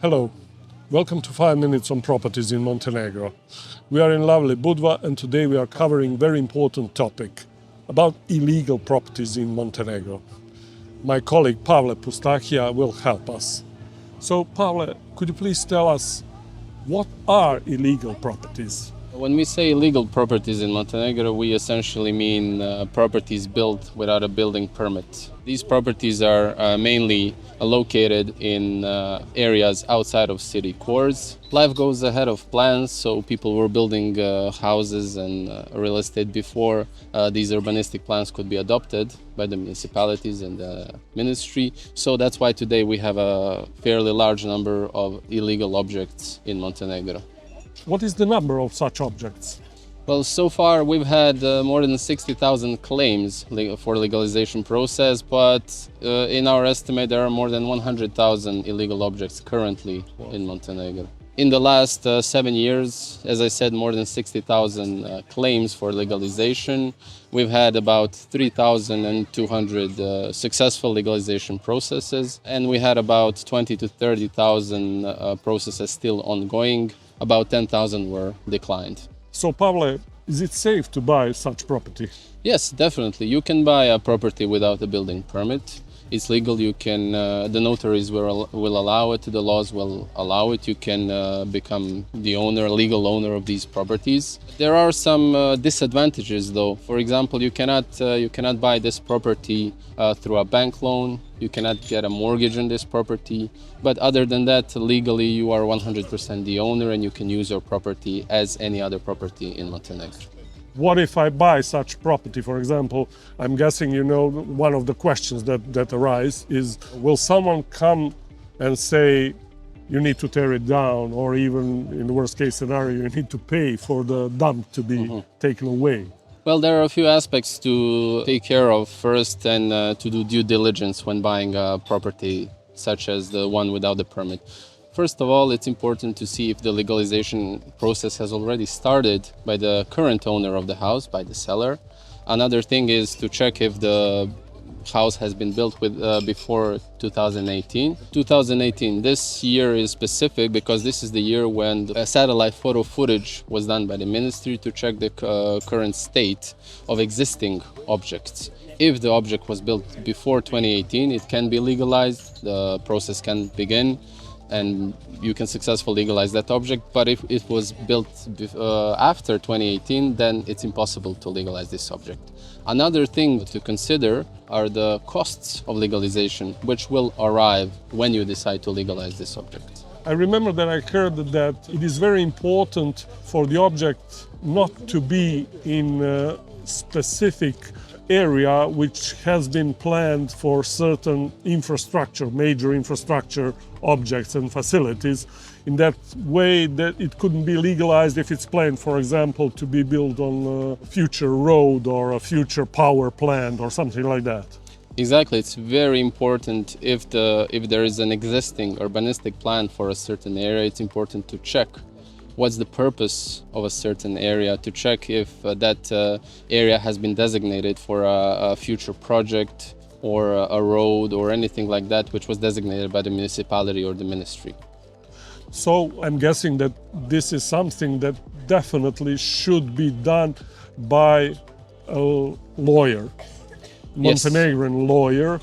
Hello, welcome to 5 Minutes on Properties in Montenegro. We are in lovely Budva and today we are covering a very important topic about illegal properties in Montenegro. My colleague Pavle Pustachia will help us. So Pavle, could you please tell us what are illegal properties? When we say illegal properties in Montenegro, we essentially mean properties built without a building permit. These properties are mainly located in areas outside of city cores. Life goes ahead of plans, so people were building houses and real estate before these urbanistic plans could be adopted by the municipalities and the ministry. So that's why today we have a fairly large number of illegal objects in Montenegro. What is the number of such objects? Well, so far we've had more than 60,000 claims for legalization process, but in our estimate there are more than 100,000 illegal objects currently in Montenegro. In the last 7 years, as I said, more than 60,000 claims for legalization. We've had about 3,200 successful legalization processes, and we had about 20 to 30,000 processes still ongoing. About 10,000 were declined. So Pavle, is it safe to buy such property? Yes, definitely. You can buy a property without a building permit. It's legal. You can. The notaries will allow it. The laws will allow it. You can become the owner, legal owner of these properties. There are some disadvantages, though. For example, you cannot buy this property through a bank loan. You cannot get a mortgage on this property. But other than that, legally, you are 100% the owner, and you can use your property as any other property in Montenegro. What if I buy such property? For example, I'm guessing you know one of the questions that arise is, will someone come and say you need to tear it down, or even in the worst case scenario, you need to pay for the dump to be taken away? Well, there are a few aspects to take care of first, and to do due diligence when buying a property such as the one without the permit. First of all, it's important to see if the legalization process has already started by the current owner of the house, by the seller. Another thing is to check if the house has been built before 2018. 2018, this year is specific because this is the year when the satellite photo footage was done by the ministry to check the current state of existing objects. If the object was built before 2018, it can be legalized, the process can begin, and you can successfully legalize that object. But if it was built after 2018, then it's impossible to legalize this object. Another thing to consider are the costs of legalization, which will arrive when you decide to legalize this object. I remember that I heard that it is very important for the object not to be in a specific area which has been planned for certain infrastructure, major infrastructure objects and facilities. In that way, that it couldn't be legalized if it's planned, for example, to be built on a future road or a future power plant or something like that. Exactly, it's very important if there is an existing urbanistic plan for a certain area. It's important to check what's the purpose of a certain area, to check if that area has been designated for a future project or a road or anything like that, which was designated by the municipality or the ministry. So I'm guessing that this is something that definitely should be done by a lawyer, Montenegrin lawyer.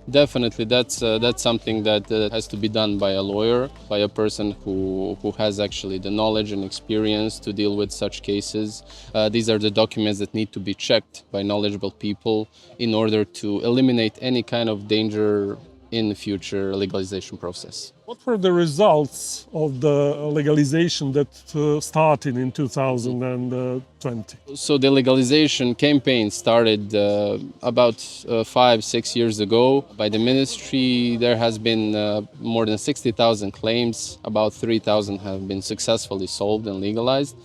Definitely, that's something that has to be done by a lawyer, by a person who has actually the knowledge and experience to deal with such cases. These are the documents that need to be checked by knowledgeable people in order to eliminate any kind of danger in the future legalization process. What were the results of the legalization that started in 2020? So the legalization campaign started about 5-6 years ago by the ministry. There has been more than 60,000 claims. About 3,000 have been successfully solved and legalized.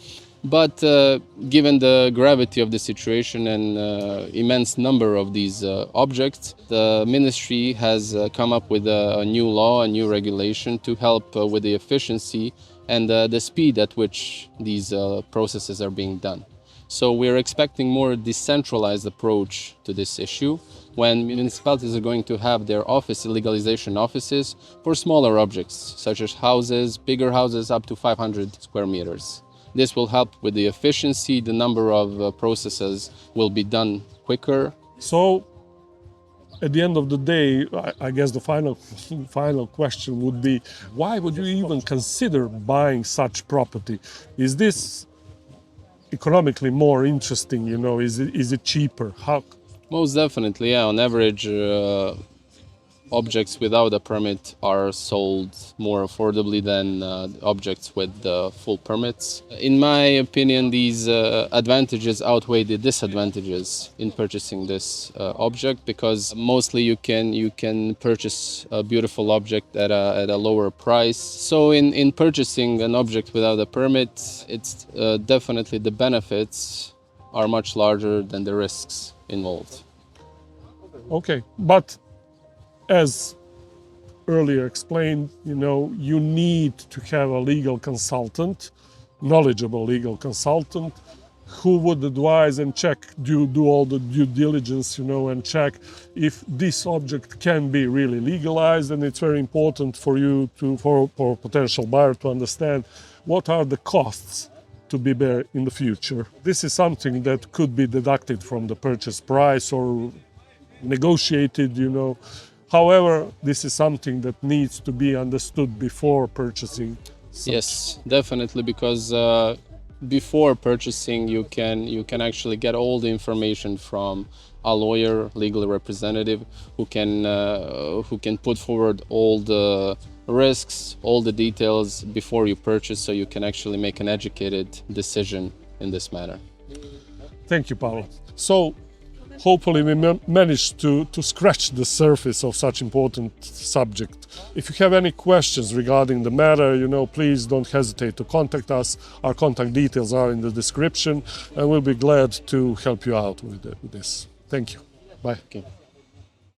But given the gravity of the situation and immense number of these objects, the ministry has come up with a new law, a new regulation to help with the efficiency and the speed at which these processes are being done. So we're expecting more decentralized approach to this issue when municipalities are going to have their legalization offices for smaller objects, such as houses, bigger houses up to 500 square meters. This will help with the efficiency, the number of processes will be done quicker. So, at the end of the day, I guess the final question would be, why would you even consider buying such property? Is this economically more interesting? Is it cheaper? How? Most definitely, yeah. On average, objects without a permit are sold more affordably than objects with full permits. In my opinion, these advantages outweigh the disadvantages in purchasing this object, because mostly you can purchase a beautiful object at a lower price. So in purchasing an object without a permit, it's definitely the benefits are much larger than the risks involved. Okay, but as earlier explained, you need to have a legal consultant, knowledgeable legal consultant, who would advise and check, do all the due diligence, and check if this object can be really legalized. And it's very important for you for a potential buyer to understand what are the costs to be there in the future. This is something that could be deducted from the purchase price or negotiated, However, this is something that needs to be understood before purchasing. Yes, definitely, because before purchasing, you can actually get all the information from a lawyer, legal representative, who can put forward all the risks, all the details before you purchase, so you can actually make an educated decision in this matter. Thank you, Paolo. So, hopefully we managed to scratch the surface of such important subject. If you have any questions regarding the matter, please don't hesitate to contact us. Our contact details are in the description, and we'll be glad to help you out with this. Thank you. Bye. Okay.